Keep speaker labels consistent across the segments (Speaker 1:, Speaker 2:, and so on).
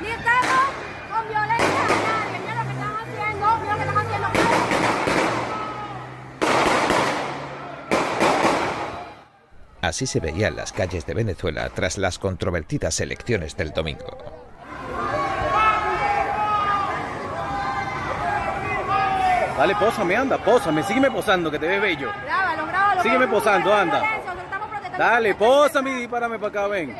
Speaker 1: Ni estamos con violencia a nadie. Mira lo que están haciendo, mira lo que están haciendo.
Speaker 2: Así se veía en las calles de Venezuela tras las controvertidas elecciones del domingo.
Speaker 3: Dale, pósame, anda, pósame, sígueme posando, que te ves bello.
Speaker 1: Grábalo, grábalo.
Speaker 3: Sígueme posando, anda.
Speaker 1: Estamos protestando.
Speaker 3: Dale, pósame y dispárame para acá, ven.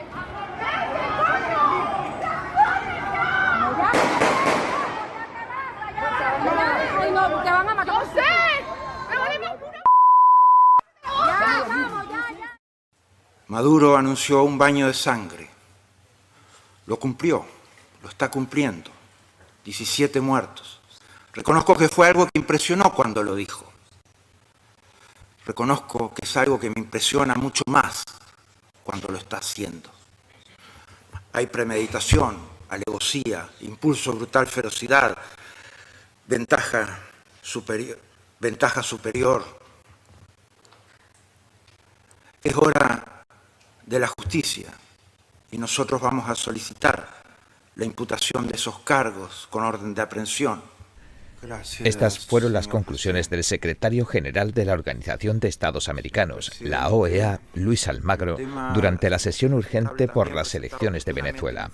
Speaker 1: Ay, no, te van a matar. ¡Yo sé!
Speaker 4: Maduro anunció un baño de sangre. Lo cumplió, lo está cumpliendo. 17 muertos. Reconozco que fue algo que impresionó cuando lo dijo. Reconozco que es algo que me impresiona mucho más cuando lo está haciendo. Hay premeditación, alevosía, impulso, brutal ferocidad, ventaja superior. Es hora de la justicia y nosotros vamos a solicitar la imputación de esos cargos con orden de aprehensión. Gracias,
Speaker 2: Estas fueron las
Speaker 4: señor
Speaker 2: conclusiones del secretario general de la Organización de Estados Americanos, la OEA, Luis Almagro, durante la sesión urgente por las elecciones de Venezuela.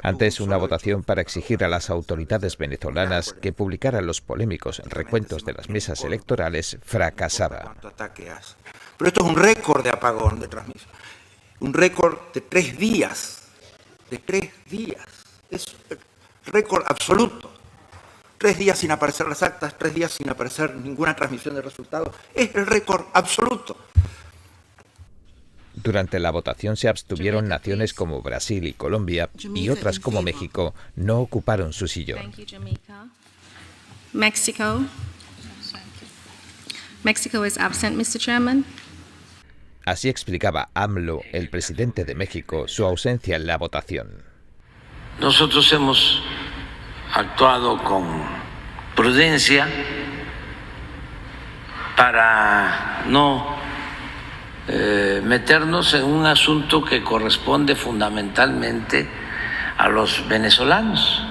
Speaker 2: Antes, una votación para exigir a las autoridades venezolanas que publicaran los polémicos recuentos de las mesas electorales fracasaba.
Speaker 4: Pero esto es un récord de apagón de transmisión, un récord de 3 días, es récord absoluto. 3 días sin aparecer las actas, 3 días sin aparecer ninguna transmisión de resultados. Es el récord absoluto.
Speaker 2: Durante la votación se abstuvieron naciones como Brasil y Colombia, y otras como México no ocuparon su sillón.
Speaker 5: Mexico is absent, Mr. Chairman.
Speaker 2: Así explicaba AMLO, el presidente de México, su ausencia en la votación.
Speaker 6: Nosotros hemos actuado con prudencia para no meternos en un asunto que corresponde fundamentalmente a los venezolanos.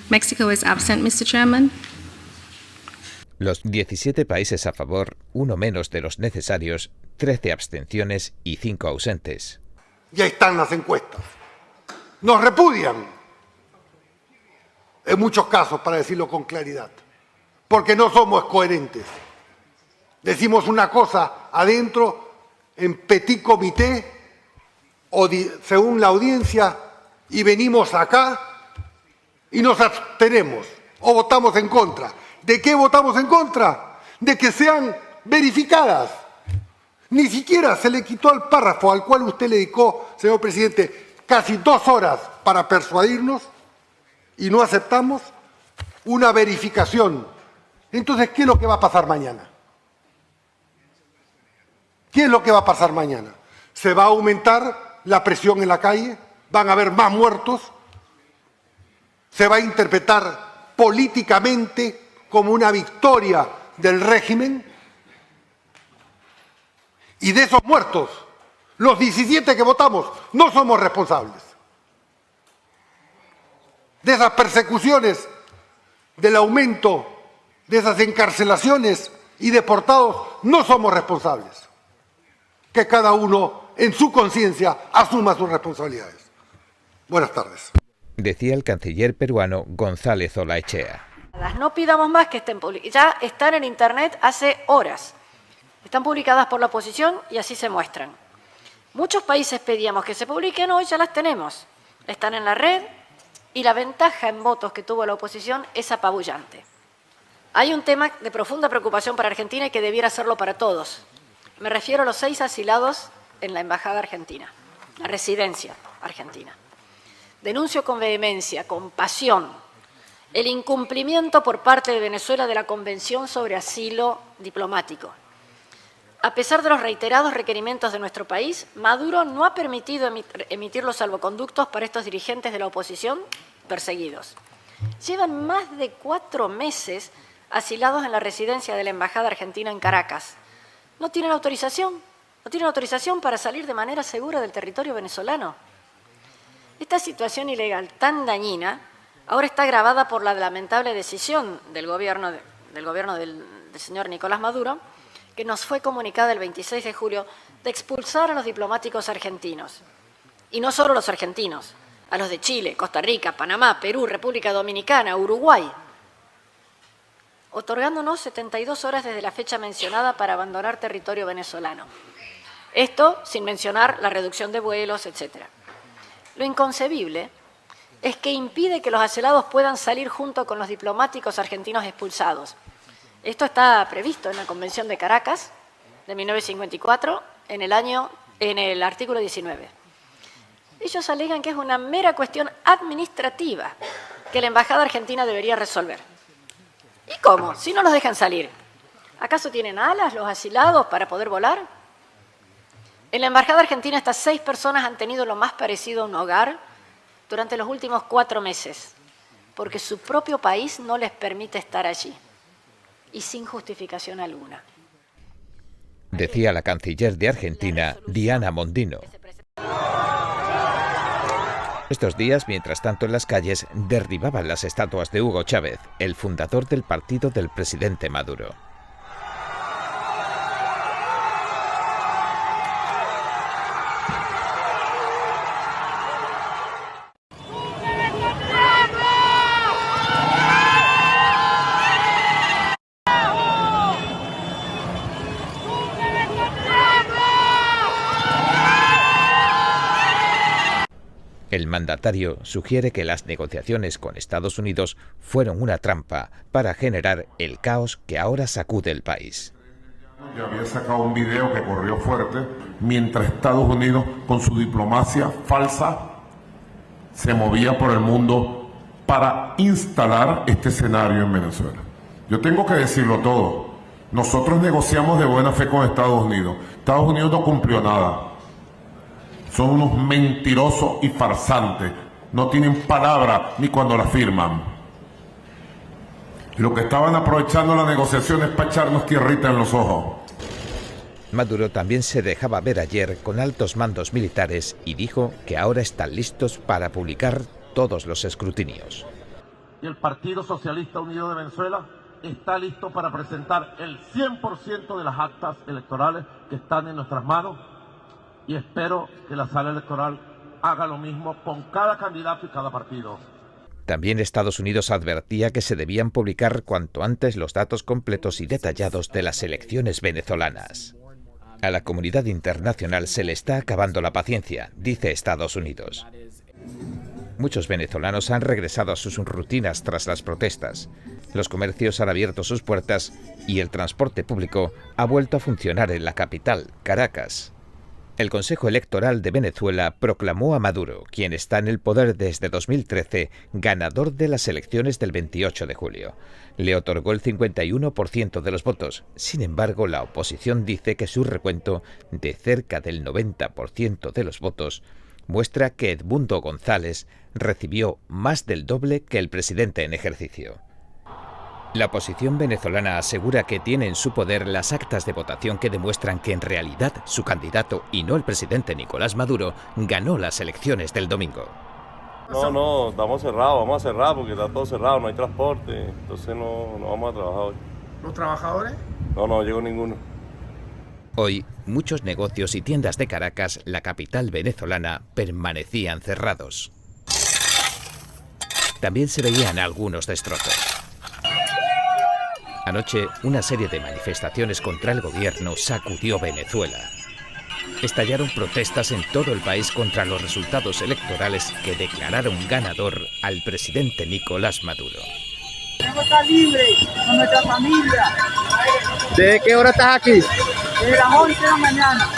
Speaker 5: Mexico is absent, Mr. Chairman.
Speaker 2: Los 17 países a favor, uno menos de los necesarios, 13 abstenciones y 5 ausentes.
Speaker 7: Ya están las encuestas. Nos repudian, en muchos casos, para decirlo con claridad, porque no somos coherentes. Decimos una cosa adentro, en petit comité, o según la audiencia, y venimos acá y nos abstenemos o votamos en contra. ¿De qué votamos en contra? De que sean verificadas. Ni siquiera se le quitó al párrafo al cual usted le dedicó, señor presidente, casi 2 horas para persuadirnos y no aceptamos una verificación. Entonces, ¿qué es lo que va a pasar mañana? ¿Qué es lo que va a pasar mañana? ¿Se va a aumentar la presión en la calle? ¿Van a haber más muertos? ¿Se va a interpretar políticamente como una victoria del régimen? Y de esos muertos, los 17 que votamos, no somos responsables. De esas persecuciones, del aumento de esas encarcelaciones y deportados, no somos responsables. Que cada uno, en su conciencia, asuma sus responsabilidades. Buenas tardes.
Speaker 2: Decía el canciller peruano González Olaechea.
Speaker 8: No pidamos más que estén publicadas. Ya están en Internet hace horas. Están publicadas por la oposición y así se muestran. Muchos países pedíamos que se publiquen, hoy ya las tenemos. Están en la red y la ventaja en votos que tuvo la oposición es apabullante. Hay un tema de profunda preocupación para Argentina y que debiera serlo para todos. Me refiero a los 6 asilados en la Embajada Argentina, la residencia argentina. Denuncio con vehemencia, con pasión, el incumplimiento por parte de Venezuela de la Convención sobre Asilo Diplomático. A pesar de los reiterados requerimientos de nuestro país, Maduro no ha permitido emitir los salvoconductos para estos dirigentes de la oposición perseguidos. Llevan más de 4 meses asilados en la residencia de la Embajada Argentina en Caracas. No tienen autorización para salir de manera segura del territorio venezolano. Esta situación ilegal tan dañina ahora está agravada por la lamentable decisión del gobierno del señor Nicolás Maduro, que nos fue comunicada el 26 de julio, de expulsar a los diplomáticos argentinos. Y no solo los argentinos, a los de Chile, Costa Rica, Panamá, Perú, República Dominicana, Uruguay, otorgándonos 72 horas desde la fecha mencionada para abandonar territorio venezolano. Esto sin mencionar la reducción de vuelos, etc. Lo inconcebible es que impide que los aselados puedan salir junto con los diplomáticos argentinos expulsados. Esto está previsto en la Convención de Caracas de 1954 en el artículo 19. Ellos alegan que es una mera cuestión administrativa que la Embajada Argentina debería resolver. ¿Y cómo? Si no los dejan salir. ¿Acaso tienen alas los asilados para poder volar? En la Embajada Argentina estas 6 personas han tenido lo más parecido a un hogar durante los últimos 4 meses, porque su propio país no les permite estar allí, y sin justificación alguna.
Speaker 2: Decía la canciller de Argentina, Diana Mondino. Estos días, mientras tanto, en las calles derribaban las estatuas de Hugo Chávez, el fundador del partido del presidente Maduro. El mandatario sugiere que las negociaciones con Estados Unidos fueron una trampa para generar el caos que ahora sacude el país.
Speaker 9: Yo había sacado un video que corrió fuerte mientras Estados Unidos, con su diplomacia falsa, se movía por el mundo para instalar este escenario en Venezuela. Yo tengo que decirlo todo. Nosotros negociamos de buena fe con Estados Unidos. Estados Unidos no cumplió nada. Son unos mentirosos y farsantes. No tienen palabra ni cuando la firman. Y lo que estaban aprovechando la negociación es para echarnos tierrita en los ojos.
Speaker 2: Maduro también se dejaba ver ayer con altos mandos militares y dijo que ahora están listos para publicar todos los escrutinios.
Speaker 10: Y el Partido Socialista Unido de Venezuela está listo para presentar el 100% de las actas electorales que están en nuestras manos. Y espero que la sala electoral haga lo mismo con cada candidato y cada partido.
Speaker 2: También Estados Unidos advertía que se debían publicar cuanto antes los datos completos y detallados de las elecciones venezolanas. A la comunidad internacional se le está acabando la paciencia, dice Estados Unidos. Muchos venezolanos han regresado a sus rutinas tras las protestas. Los comercios han abierto sus puertas y el transporte público ha vuelto a funcionar en la capital, Caracas. El Consejo Electoral de Venezuela proclamó a Maduro, quien está en el poder desde 2013, ganador de las elecciones del 28 de julio. Le otorgó el 51% de los votos. Sin embargo, la oposición dice que su recuento, de cerca del 90% de los votos, muestra que Edmundo González recibió más del doble que el presidente en ejercicio. La oposición venezolana asegura que tiene en su poder las actas de votación que demuestran que en realidad su candidato y no el presidente Nicolás Maduro ganó las elecciones del domingo.
Speaker 11: No, estamos cerrados, vamos a cerrar porque está todo cerrado, no hay transporte, entonces no vamos a trabajar hoy.
Speaker 12: ¿Los trabajadores?
Speaker 11: No llegó ninguno.
Speaker 2: Hoy, muchos negocios y tiendas de Caracas, la capital venezolana, permanecían cerrados. También se veían algunos destrozos. Anoche, una serie de manifestaciones contra el gobierno sacudió Venezuela. Estallaron protestas en todo el país contra los resultados electorales que declararon ganador al presidente Nicolás Maduro.
Speaker 12: Queremos estar libres con nuestra familia.
Speaker 3: ¿De qué hora estás aquí?
Speaker 12: Desde las 11 de la mañana.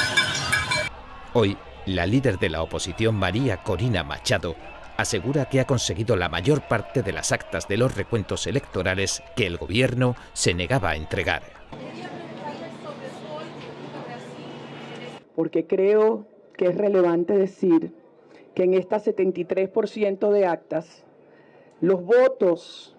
Speaker 2: Hoy, la líder de la oposición, María Corina Machado, asegura que ha conseguido la mayor parte de las actas de los recuentos electorales que el gobierno se negaba a entregar.
Speaker 13: Porque creo que es relevante decir que en estas 73% de actas, los votos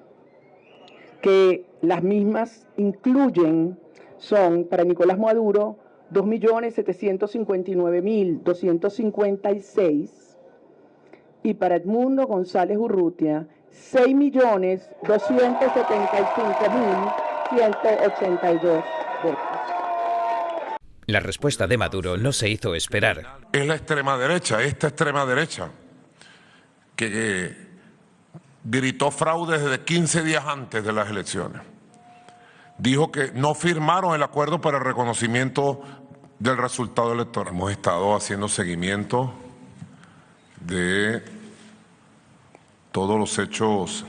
Speaker 13: que las mismas incluyen son para Nicolás Maduro 2.759.256 y para Edmundo González Urrutia 6.275.182 votos.
Speaker 2: La respuesta de Maduro no se hizo esperar.
Speaker 9: Es la extrema derecha, esta extrema derecha, que gritó fraude desde 15 días antes de las elecciones. Dijo que no firmaron el acuerdo para el reconocimiento del resultado electoral. Hemos estado haciendo seguimiento de todos los hechos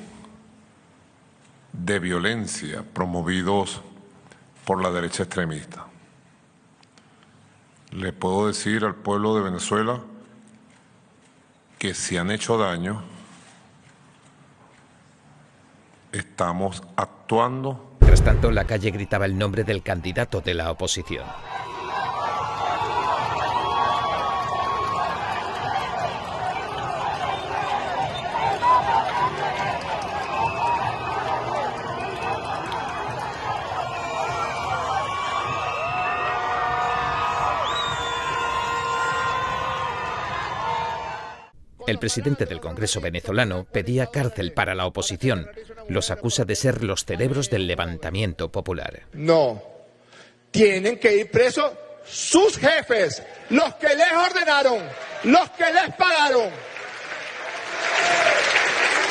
Speaker 9: de violencia promovidos por la derecha extremista. Le puedo decir al pueblo de Venezuela que si han hecho daño, estamos actuando.
Speaker 2: Mientras tanto, la calle gritaba el nombre del candidato de la oposición. El presidente del Congreso venezolano pedía cárcel para la oposición. Los acusa de ser los cerebros del levantamiento popular.
Speaker 14: No, tienen que ir presos sus jefes, los que les ordenaron, los que les pagaron.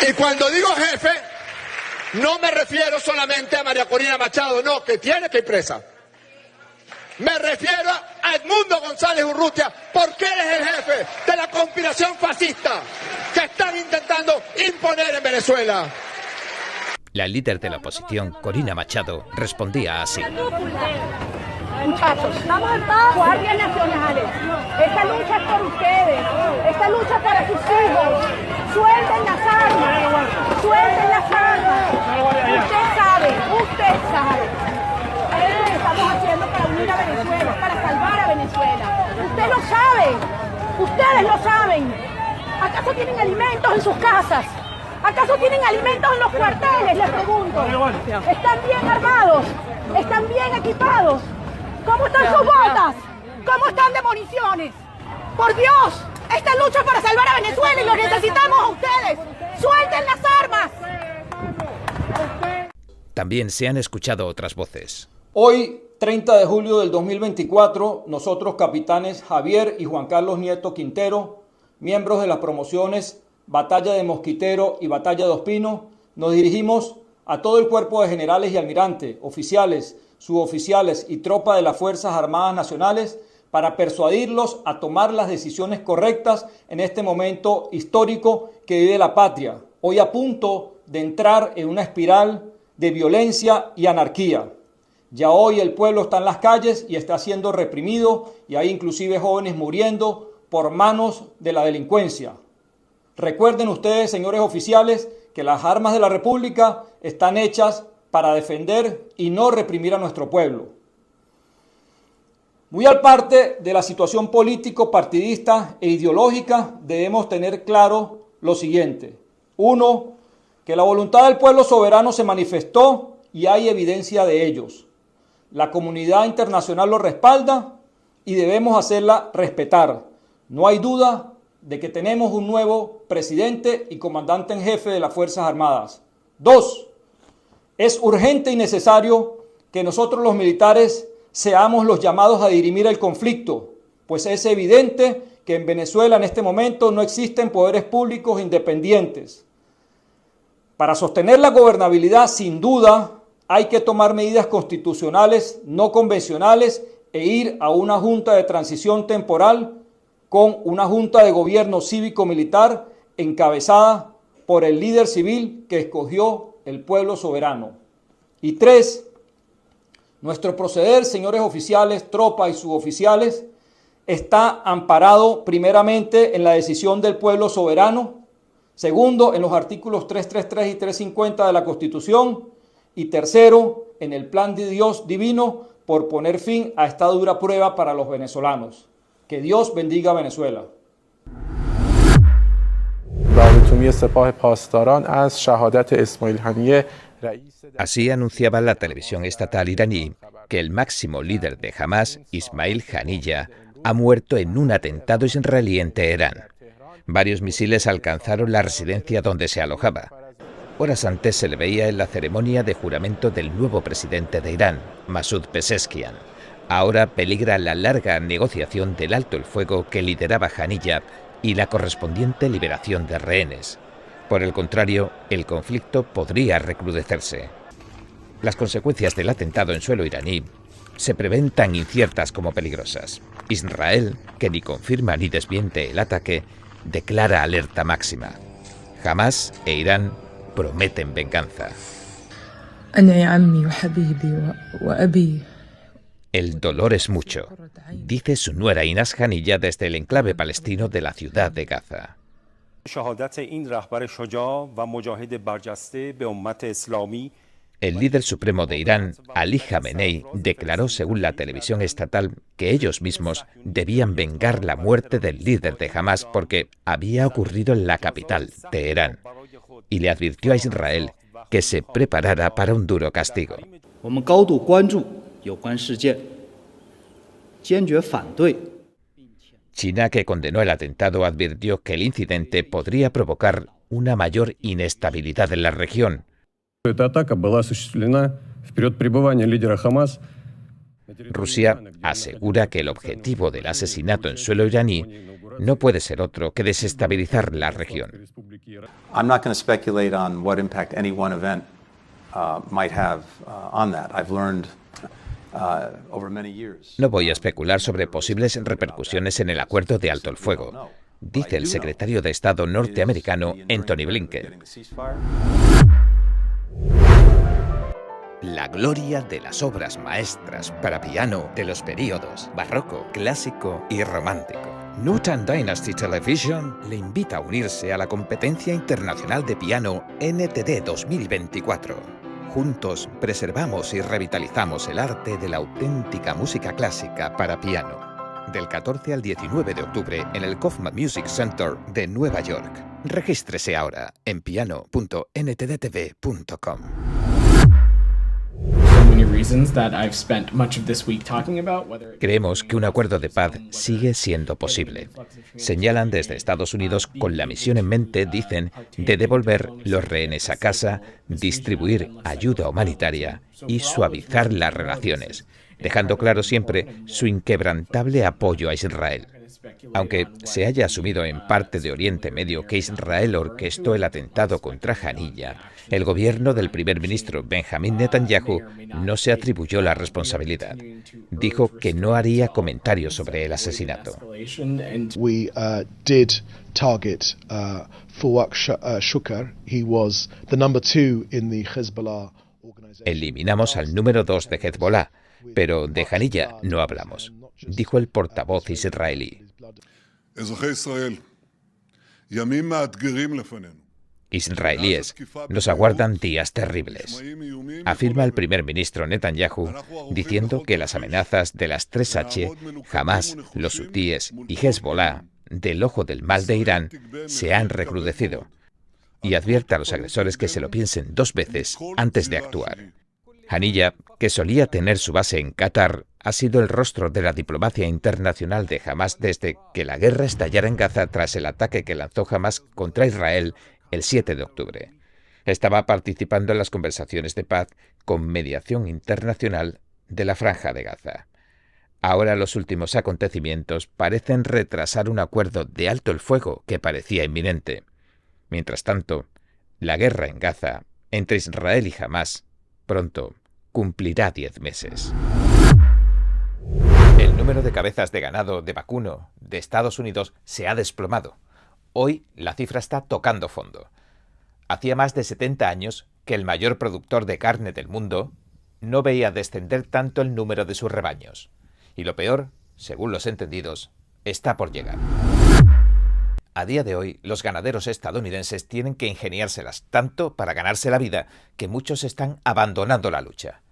Speaker 14: Y cuando digo jefe, no me refiero solamente a María Corina Machado, no, que tiene que ir presa. Me refiero a Edmundo González Urrutia, porque él es el jefe de la conspiración fascista que están intentando imponer en Venezuela.
Speaker 2: La líder de la oposición, Corina Machado, respondía así.
Speaker 1: Muchachos, vamos en paz, guardias nacionales. Esta lucha es por ustedes. Esta lucha es para sus hijos. Suelten las armas. Suelten las armas. Usted sabe. Esto lo estamos haciendo para unir a Venezuela, para salvar a Venezuela. Usted lo sabe. Ustedes lo saben. ¿Acaso tienen alimentos en sus casas? ¿Acaso tienen alimentos en los cuarteles? Les pregunto. ¿Están bien armados? ¿Están bien equipados? ¿Cómo están sus botas? ¿Cómo están de municiones? ¡Por Dios! Esta lucha es para salvar a Venezuela y lo necesitamos a ustedes. ¡Suelten las armas!
Speaker 2: También se han escuchado otras voces.
Speaker 15: Hoy, 30 de julio del 2024, nosotros, capitanes Javier y Juan Carlos Nieto Quintero, miembros de las promociones Batalla de Mosquitero y Batalla de Ospino, nos dirigimos a todo el cuerpo de generales y almirantes, oficiales, suboficiales y tropa de las Fuerzas Armadas Nacionales para persuadirlos a tomar las decisiones correctas en este momento histórico que vive la patria, hoy a punto de entrar en una espiral de violencia y anarquía. Ya hoy el pueblo está en las calles y está siendo reprimido y hay inclusive jóvenes muriendo por manos de la delincuencia. Recuerden ustedes, señores oficiales, que las armas de la República están hechas para defender y no reprimir a nuestro pueblo. Muy al parte de la situación político-partidista e ideológica, debemos tener claro lo siguiente. 1. Que la voluntad del pueblo soberano se manifestó y hay evidencia de ellos. La comunidad internacional lo respalda y debemos hacerla respetar. No hay duda de que tenemos un nuevo presidente y comandante en jefe de las Fuerzas Armadas. 2. Es urgente y necesario que nosotros los militares seamos los llamados a dirimir el conflicto, pues es evidente que en Venezuela en este momento no existen poderes públicos independientes. Para sostener la gobernabilidad, sin duda, hay que tomar medidas constitucionales no convencionales e ir a una junta de transición temporal con una junta de gobierno cívico-militar encabezada por el líder civil que escogió el pueblo soberano. Y 3, nuestro proceder, señores oficiales, tropa y suboficiales, está amparado primeramente en la decisión del pueblo soberano, segundo, en los artículos 333 y 350 de la Constitución, y tercero, en el plan de Dios divino por poner fin a esta dura prueba para los venezolanos. Que Dios bendiga a Venezuela.
Speaker 2: Así anunciaba la televisión estatal iraní que el máximo líder de Hamás, Ismail Haniyeh, ha muerto en un atentado israelí en Teherán. Varios misiles alcanzaron la residencia donde se alojaba. Horas antes se le veía en la ceremonia de juramento del nuevo presidente de Irán, Masoud Pezeshkian. Ahora peligra la larga negociación del alto el fuego que lideraba Haniyeh y la correspondiente liberación de rehenes. Por el contrario, el conflicto podría recrudecerse. Las consecuencias del atentado en suelo iraní se prevén tan inciertas como peligrosas. Israel, que ni confirma ni desmiente el ataque, declara alerta máxima. Hamás e Irán prometen venganza. El dolor es mucho, dice su nuera Inés Haniyeh desde el enclave palestino de la ciudad de Gaza. El líder supremo de Irán, Ali Khamenei, declaró según la televisión estatal que ellos mismos debían vengar la muerte del líder de Hamás porque había ocurrido en la capital, Teherán, y le advirtió a Israel que se preparara para un duro castigo. China, que condenó el atentado, advirtió que el incidente podría provocar una mayor inestabilidad en la región. Rusia asegura que el objetivo del asesinato en suelo iraní no puede ser otro que desestabilizar la región.
Speaker 16: I'm not going to speculate on what impact any one event might have on that. I've learned over many years.
Speaker 2: No voy a especular sobre posibles repercusiones en el acuerdo de alto el fuego, dice el secretario de Estado norteamericano Antony Blinken. La gloria de las obras maestras para piano de los períodos barroco, clásico y romántico. Newton Dynasty Television le invita a unirse a la competencia internacional de piano NTD 2024. Juntos preservamos y revitalizamos el arte de la auténtica música clásica para piano. Del 14 al 19 de octubre en el Kaufman Music Center de Nueva York. Regístrese ahora en piano.nttv.com. Creemos que un acuerdo de paz sigue siendo posible. Señalan desde Estados Unidos con la misión en mente, dicen, de devolver los rehenes a casa, distribuir ayuda humanitaria y suavizar las relaciones, dejando claro siempre su inquebrantable apoyo a Israel. Aunque se haya asumido en parte de Oriente Medio que Israel orquestó el atentado contra Haniyeh, el gobierno del primer ministro Benjamin Netanyahu no se atribuyó la responsabilidad. Dijo que no haría comentarios sobre el asesinato.
Speaker 17: We did target Fawad Shukar. He was the number 2 in the Hezbollah organization.
Speaker 2: Eliminamos al número 2 de Hezbollah, pero de Haniyeh no hablamos, dijo el portavoz israelí. Israelíes, nos aguardan días terribles, afirma el primer ministro Netanyahu, diciendo que las amenazas de las 3H, Hamás, los hutíes y Hezbollah, del ojo del mal de Irán, se han recrudecido, y advierte a los agresores que se lo piensen 2 veces antes de actuar. Haniyeh, que solía tener su base en Qatar, ha sido el rostro de la diplomacia internacional de Hamás desde que la guerra estallara en Gaza tras el ataque que lanzó Hamás contra Israel el 7 de octubre. Estaba participando en las conversaciones de paz con mediación internacional de la Franja de Gaza. Ahora los últimos acontecimientos parecen retrasar un acuerdo de alto el fuego que parecía inminente. Mientras tanto, la guerra en Gaza entre Israel y Hamás pronto cumplirá 10 meses. El número de cabezas de ganado de vacuno de Estados Unidos se ha desplomado. Hoy la cifra está tocando fondo. Hacía más de 70 años que el mayor productor de carne del mundo no veía descender tanto el número de sus rebaños. Y lo peor, según los entendidos, está por llegar. A día de hoy, los ganaderos estadounidenses tienen que ingeniárselas tanto para ganarse la vida que muchos están abandonando la lucha.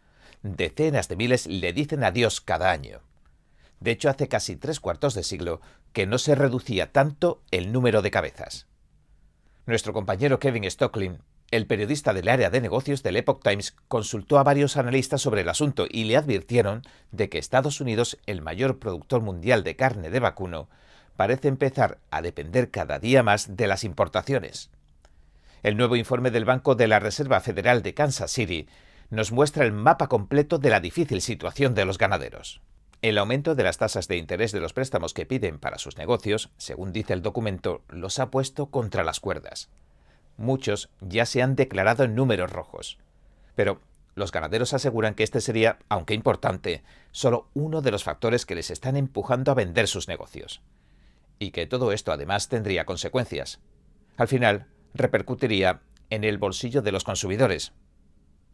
Speaker 2: Decenas de miles le dicen adiós cada año. De hecho, hace casi 3/4 de siglo que no se reducía tanto el número de cabezas. Nuestro compañero Kevin Stocklin, el periodista del área de negocios del Epoch Times, consultó a varios analistas sobre el asunto y le advirtieron de que Estados Unidos, el mayor productor mundial de carne de vacuno, parece empezar a depender cada día más de las importaciones. El nuevo informe del Banco de la Reserva Federal de Kansas City nos muestra el mapa completo de la difícil situación de los ganaderos. El aumento de las tasas de interés de los préstamos que piden para sus negocios, según dice el documento, los ha puesto contra las cuerdas. Muchos ya se han declarado en números rojos. Pero los ganaderos aseguran que este sería, aunque importante, solo uno de los factores que les están empujando a vender sus negocios. Y que todo esto además tendría consecuencias. Al final, repercutiría en el bolsillo de los consumidores.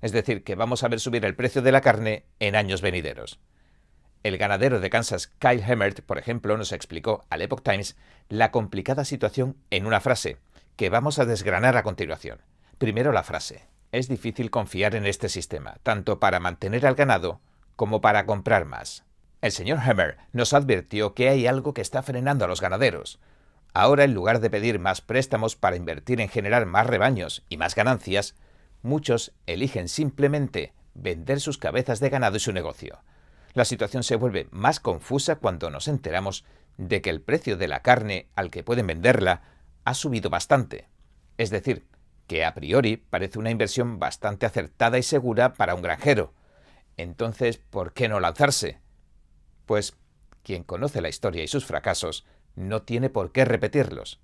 Speaker 2: Es decir, que vamos a ver subir el precio de la carne en años venideros. El ganadero de Kansas, Kyle Hemmert, por ejemplo, nos explicó al Epoch Times la complicada situación en una frase, que vamos a desgranar a continuación. Primero la frase. Es difícil confiar en este sistema, tanto para mantener al ganado como para comprar más. El señor Hemmert nos advirtió que hay algo que está frenando a los ganaderos. Ahora, en lugar de pedir más préstamos para invertir en generar más rebaños y más ganancias, muchos eligen simplemente vender sus cabezas de ganado y su negocio. La situación se vuelve más confusa cuando nos enteramos de que el precio de la carne al que pueden venderla ha subido bastante. Es decir, que a priori parece una inversión bastante acertada y segura para un granjero. Entonces, ¿por qué no lanzarse? Pues quien conoce la historia y sus fracasos no tiene por qué repetirlos.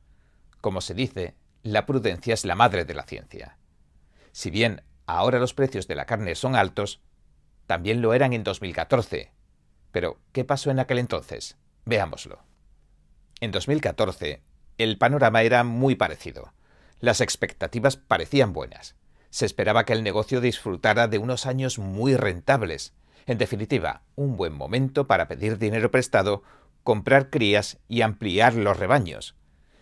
Speaker 2: Como se dice, la prudencia es la madre de la ciencia. Si bien ahora los precios de la carne son altos, también lo eran en 2014. Pero, ¿qué pasó en aquel entonces? Veámoslo. En 2014, el panorama era muy parecido. Las expectativas parecían buenas. Se esperaba que el negocio disfrutara de unos años muy rentables. En definitiva, un buen momento para pedir dinero prestado, comprar crías y ampliar los rebaños.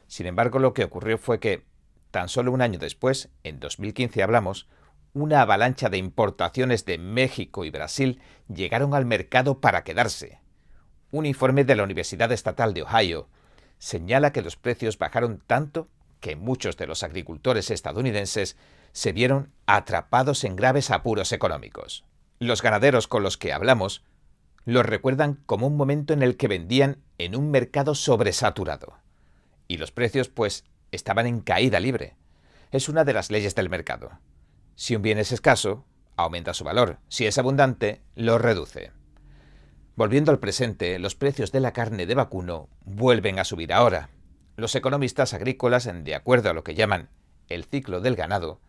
Speaker 2: Sin embargo, lo que ocurrió fue que, tan solo un año después, en 2015 hablamos, una avalancha de importaciones de México y Brasil llegaron al mercado para quedarse. Un informe de la Universidad Estatal de Ohio señala que los precios bajaron tanto que muchos de los agricultores estadounidenses se vieron atrapados en graves apuros económicos. Los ganaderos con los que hablamos los recuerdan como un momento en el que vendían en un mercado sobresaturado. Y los precios, pues, estaban en caída libre. Es una de las leyes del mercado. Si un bien es escaso, aumenta su valor. Si es abundante, lo reduce. Volviendo al presente, los precios de la carne de vacuno vuelven a subir ahora. Los economistas agrícolas, de acuerdo a lo que llaman el ciclo del ganado,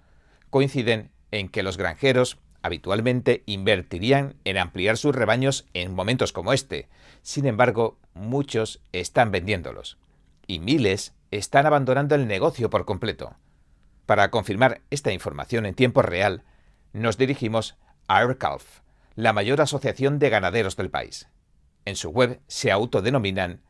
Speaker 2: coinciden en que los granjeros habitualmente invertirían en ampliar sus rebaños en momentos como este. Sin embargo, muchos están vendiéndolos. Y miles están abandonando el negocio por completo. Para confirmar esta información en tiempo real, nos dirigimos a AirCalf, la mayor asociación de ganaderos del país. En su web se autodenominan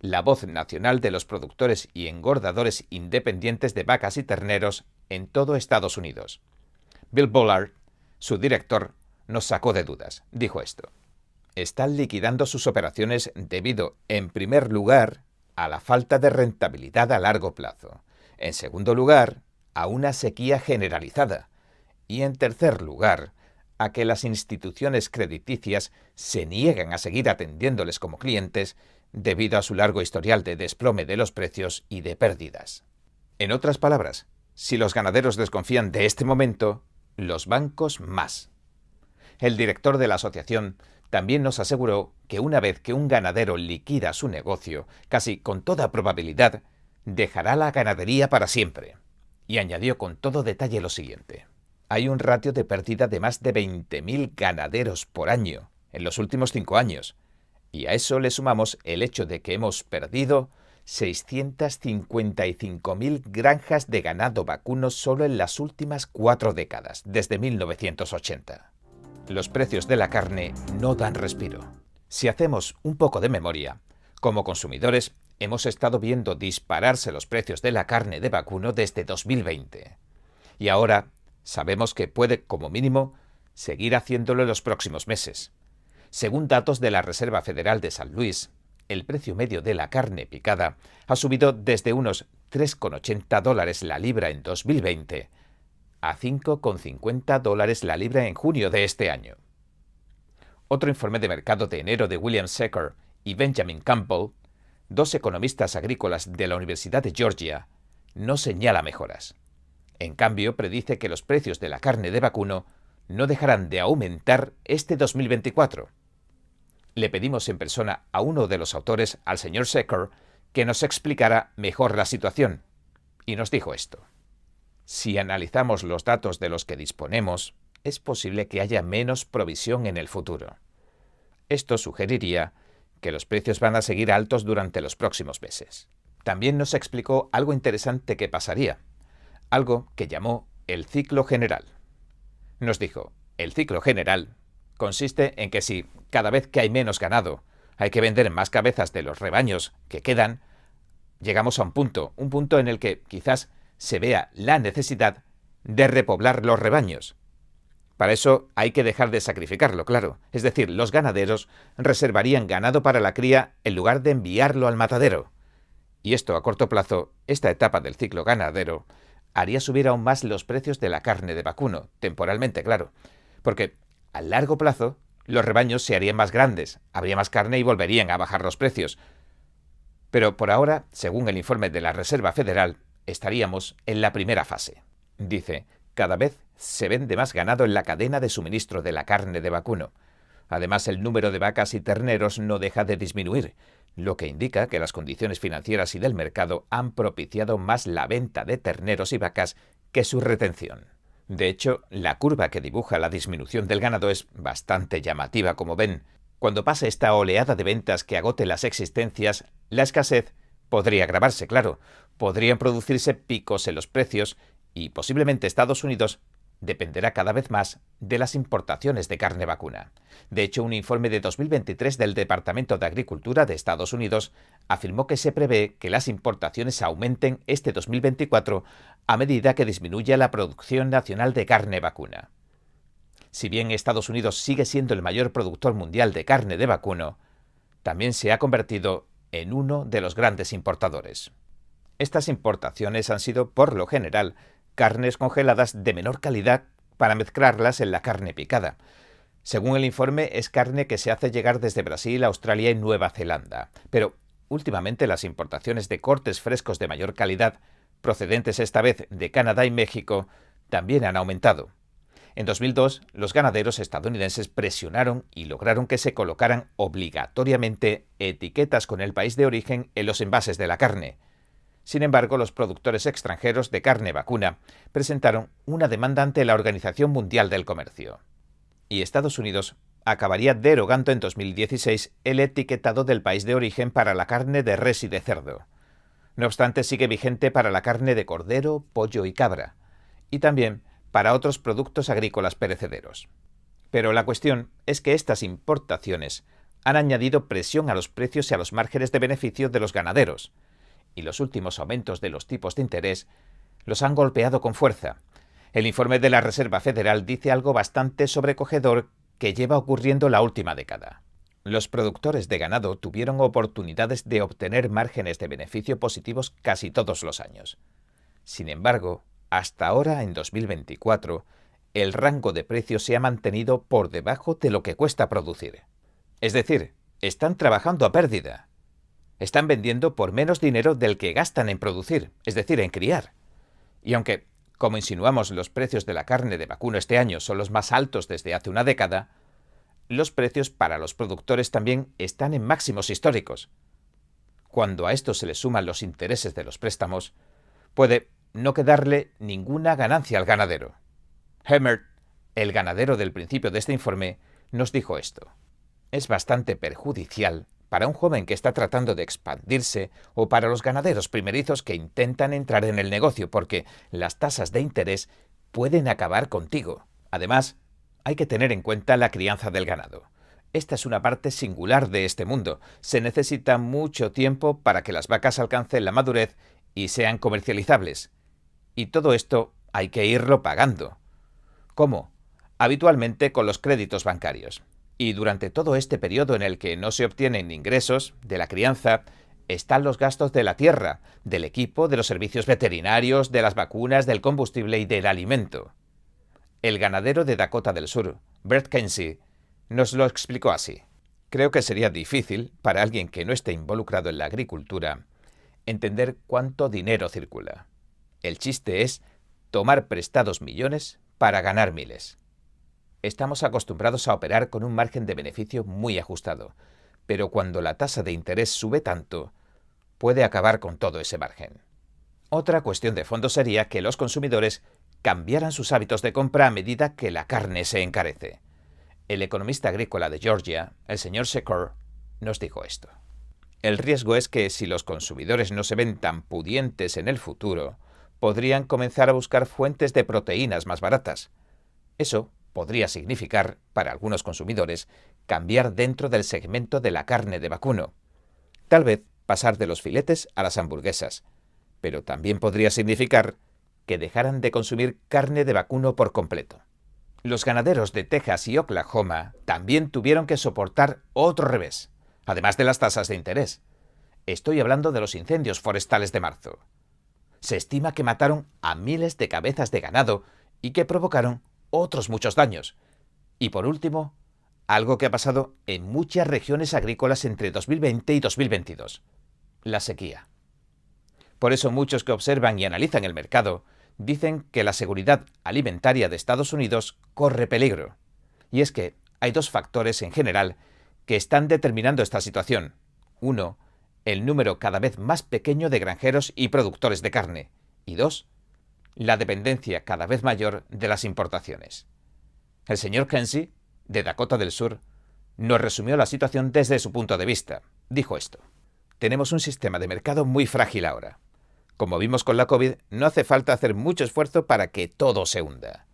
Speaker 2: la voz nacional de los productores y engordadores independientes de vacas y terneros en todo Estados Unidos. Bill Bullard, su director, nos sacó de dudas. Dijo esto: están liquidando sus operaciones debido, en primer lugar, a la falta de rentabilidad a largo plazo. En segundo lugar, a una sequía generalizada. Y en tercer lugar, a que las instituciones crediticias se niegan a seguir atendiéndoles como clientes debido a su largo historial de desplome de los precios y de pérdidas. En otras palabras, si los ganaderos desconfían de este momento, los bancos más. El director de la asociación también nos aseguró que una vez que un ganadero liquida su negocio, casi con toda probabilidad, dejará la ganadería para siempre. Y añadió con todo detalle lo siguiente: hay un ratio de pérdida de más de 20.000 ganaderos por año en los últimos 5 años. Y a eso le sumamos el hecho de que hemos perdido 655.000 granjas de ganado vacuno solo en las últimas 4 décadas, desde 1980. Los precios de la carne no dan respiro. Si hacemos un poco de memoria, como consumidores hemos estado viendo dispararse los precios de la carne de vacuno desde 2020. Y ahora sabemos que puede, como mínimo, seguir haciéndolo en los próximos meses. Según datos de la Reserva Federal de San Luis, el precio medio de la carne picada ha subido desde unos $3,80 la libra en 2020 a $5,50 la libra en junio de este año. Otro informe de mercado de enero de William Secker y Benjamin Campbell 2 economistas agrícolas de la Universidad de Georgia, no señala mejoras. En cambio, predice que los precios de la carne de vacuno no dejarán de aumentar este 2024. Le pedimos en persona a uno de los autores, al señor Secker, que nos explicara mejor la situación. Y nos dijo esto. Si analizamos los datos de los que disponemos, es posible que haya menos provisión en el futuro. Esto sugeriría que los precios van a seguir altos durante los próximos meses. También nos explicó algo interesante que pasaría, algo que llamó el ciclo general. Nos dijo, el ciclo general consiste en que si cada vez que hay menos ganado hay que vender más cabezas de los rebaños que quedan, llegamos a un punto en el que quizás se vea la necesidad de repoblar los rebaños. Para eso hay que dejar de sacrificarlo, claro. Es decir, los ganaderos reservarían ganado para la cría en lugar de enviarlo al matadero. Y esto a corto plazo, esta etapa del ciclo ganadero, haría subir aún más los precios de la carne de vacuno, temporalmente, claro. Porque a largo plazo los rebaños se harían más grandes, habría más carne y volverían a bajar los precios. Pero por ahora, según el informe de la Reserva Federal, estaríamos en la primera fase. Dice, cada vez se vende más ganado en la cadena de suministro de la carne de vacuno. Además, el número de vacas y terneros no deja de disminuir, lo que indica que las condiciones financieras y del mercado han propiciado más la venta de terneros y vacas que su retención. De hecho, la curva que dibuja la disminución del ganado es bastante llamativa, como ven. Cuando pase esta oleada de ventas que agote las existencias, la escasez podría agravarse, claro. Podrían producirse picos en los precios y posiblemente Estados Unidos dependerá cada vez más de las importaciones de carne vacuna. De hecho, un informe de 2023 del Departamento de Agricultura de Estados Unidos afirmó que se prevé que las importaciones aumenten este 2024 a medida que disminuya la producción nacional de carne vacuna. Si bien Estados Unidos sigue siendo el mayor productor mundial de carne de vacuno, también se ha convertido en uno de los grandes importadores. Estas importaciones han sido, por lo general, carnes congeladas de menor calidad para mezclarlas en la carne picada. Según el informe, es carne que se hace llegar desde Brasil, Australia y Nueva Zelanda. Pero últimamente las importaciones de cortes frescos de mayor calidad, procedentes esta vez de Canadá y México, también han aumentado. En 2002, los ganaderos estadounidenses presionaron y lograron que se colocaran obligatoriamente etiquetas con el país de origen en los envases de la carne. Sin embargo, los productores extranjeros de carne vacuna presentaron una demanda ante la Organización Mundial del Comercio. Y Estados Unidos acabaría derogando en 2016 el etiquetado del país de origen para la carne de res y de cerdo. No obstante, sigue vigente para la carne de cordero, pollo y cabra, y también para otros productos agrícolas perecederos. Pero la cuestión es que estas importaciones han añadido presión a los precios y a los márgenes de beneficio de los ganaderos, y los últimos aumentos de los tipos de interés los han golpeado con fuerza. El informe de la Reserva Federal dice algo bastante sobrecogedor que lleva ocurriendo la última década. Los productores de ganado tuvieron oportunidades de obtener márgenes de beneficio positivos casi todos los años. Sin embargo, hasta ahora, en 2024, el rango de precios se ha mantenido por debajo de lo que cuesta producir. Es decir, están trabajando a pérdida. Están vendiendo por menos dinero del que gastan en producir, es decir, en criar. Y aunque, como insinuamos, los precios de la carne de vacuno este año son los más altos desde hace una década, los precios para los productores también están en máximos históricos. Cuando a esto se le suman los intereses de los préstamos, puede no quedarle ninguna ganancia al ganadero. Hemmert, el ganadero del principio de este informe, nos dijo esto. Es bastante perjudicial para un joven que está tratando de expandirse o para los ganaderos primerizos que intentan entrar en el negocio, porque las tasas de interés pueden acabar contigo. Además, hay que tener en cuenta la crianza del ganado. Esta es una parte singular de este mundo. Se necesita mucho tiempo para que las vacas alcancen la madurez y sean comercializables. Y todo esto hay que irlo pagando. ¿Cómo? Habitualmente con los créditos bancarios. Y durante todo este periodo en el que no se obtienen ingresos de la crianza, están los gastos de la tierra, del equipo, de los servicios veterinarios, de las vacunas, del combustible y del alimento. El ganadero de Dakota del Sur, Bert Kenzie, nos lo explicó así. Creo que sería difícil, para alguien que no esté involucrado en la agricultura, entender cuánto dinero circula. El chiste es tomar prestados millones para ganar miles. Estamos acostumbrados a operar con un margen de beneficio muy ajustado, pero cuando la tasa de interés sube tanto, puede acabar con todo ese margen. Otra cuestión de fondo sería que los consumidores cambiaran sus hábitos de compra a medida que la carne se encarece. El economista agrícola de Georgia, el señor Secor, nos dijo esto. El riesgo es que si los consumidores no se ven tan pudientes en el futuro, podrían comenzar a buscar fuentes de proteínas más baratas. Eso podría significar, para algunos consumidores, cambiar dentro del segmento de la carne de vacuno. Tal vez pasar de los filetes a las hamburguesas, pero también podría significar que dejaran de consumir carne de vacuno por completo. Los ganaderos de Texas y Oklahoma también tuvieron que soportar otro revés, además de las tasas de interés. Estoy hablando de los incendios forestales de marzo. Se estima que mataron a miles de cabezas de ganado y que provocaron otros muchos daños. Y por último, algo que ha pasado en muchas regiones agrícolas entre 2020 y 2022, la sequía. Por eso muchos que observan y analizan el mercado dicen que la seguridad alimentaria de Estados Unidos corre peligro. Y es que hay dos factores en general que están determinando esta situación. Uno, el número cada vez más pequeño de granjeros y productores de carne. Y dos, la dependencia cada vez mayor de las importaciones. El señor Kenzie, de Dakota del Sur, nos resumió la situación desde su punto de vista. Dijo esto: tenemos un sistema de mercado muy frágil ahora. Como vimos con la COVID, no hace falta hacer mucho esfuerzo para que todo se hunda.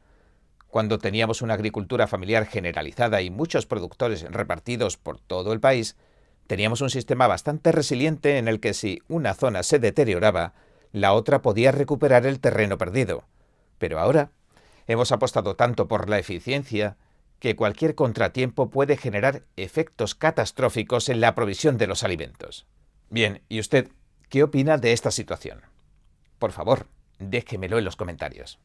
Speaker 2: Cuando teníamos una agricultura familiar generalizada y muchos productores repartidos por todo el país, teníamos un sistema bastante resiliente en el que si una zona se deterioraba, la otra podía recuperar el terreno perdido. Pero ahora hemos apostado tanto por la eficiencia que cualquier contratiempo puede generar efectos catastróficos en la provisión de los alimentos. Bien, ¿y usted qué opina de esta situación? Por favor, déjemelo en los comentarios.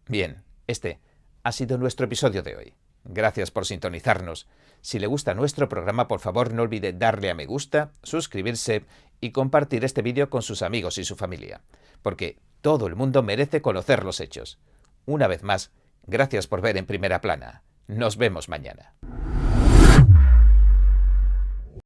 Speaker 2: Bien, este ha sido nuestro episodio de hoy. Gracias por sintonizarnos. Si le gusta nuestro programa, por favor no olvide darle a me gusta, suscribirse y compartir este vídeo con sus amigos y su familia, porque todo el mundo merece conocer los hechos. Una vez más, gracias por ver En Primera Plana. Nos vemos mañana.